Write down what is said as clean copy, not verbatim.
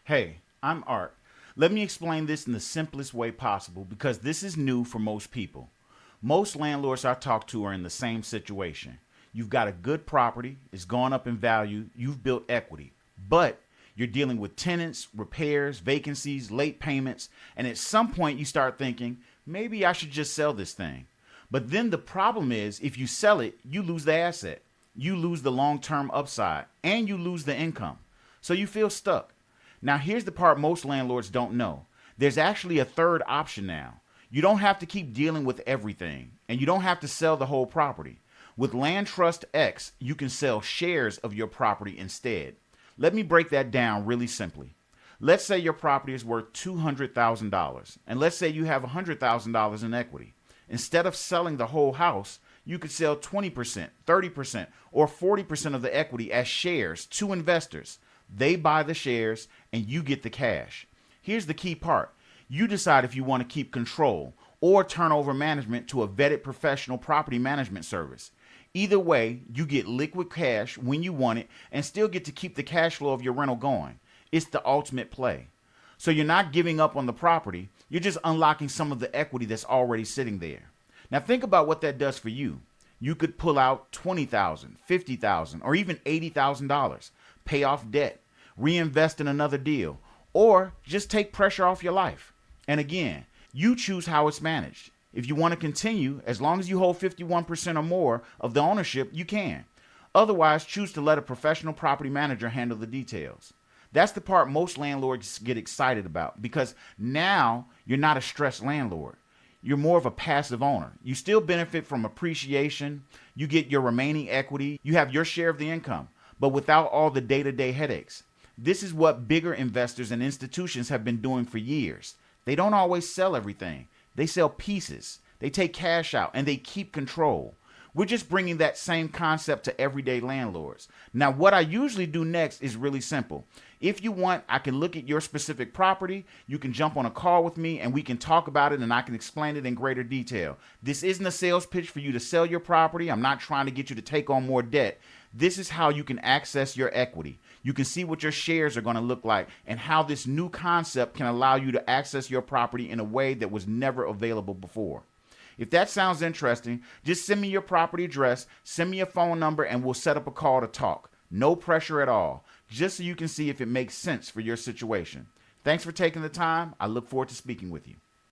Hey, I'm Art. Let me explain this in the simplest way possible because this is new for most people. Most landlords I talk to are in the same situation. You've got a good property, it's gone up in value, you've built equity, but you're dealing with tenants, repairs, vacancies, late payments, and at some point you start thinking, maybe I should just sell this thing. But then the problem is, if you sell it, you lose the asset, you lose the long term upside, and you lose the income. So you feel stuck. Now, here's the part most landlords don't know. There's actually a third option now. You don't have to keep dealing with everything, and you don't have to sell the whole property. With Land Trust X, you can sell shares of your property instead. Let me break that down really simply. Let's say your property is worth $200,000, and let's say you have $100,000 in equity. Instead of selling the whole house, you could sell 20%, 30%, or 40% of the equity as shares to investors. They buy the shares and you get the cash. Here's the key part. You decide if you want to keep control or turn over management to a vetted professional property management service. Either way, you get liquid cash when you want it and still get to keep the cash flow of your rental going. It's the ultimate play. So you're not giving up on the property, you're just unlocking some of the equity that's already sitting there. Now think about what that does for you. You could pull out $20,000, $50,000, or even $80,000, pay off debt, reinvest in another deal, or just take pressure off your life. And again, you choose how it's managed. If you want to continue, as long as you hold 51% or more of the ownership, you can. Otherwise, choose to let a professional property manager handle the details. That's the part most landlords get excited about because now you're not a stressed landlord. You're more of a passive owner. You still benefit from appreciation. You get your remaining equity. You have your share of the income, but without all the day-to-day headaches. This is what bigger investors and institutions have been doing for years. They don't always sell everything. They sell pieces. They take cash out and they keep control. We're just bringing that same concept to everyday landlords. Now, what I usually do next is really simple. If you want, I can look at your specific property. You can jump on a call with me and we can talk about it and I can explain it in greater detail. This isn't a sales pitch for you to sell your property. I'm not trying to get you to take on more debt. This is how you can access your equity. You can see what your shares are going to look like and how this new concept can allow you to access your property in a way that was never available before. If that sounds interesting, just send me your property address, send me a phone number, and we'll set up a call to talk. No pressure at all, just so you can see if it makes sense for your situation. Thanks for taking the time. I look forward to speaking with you.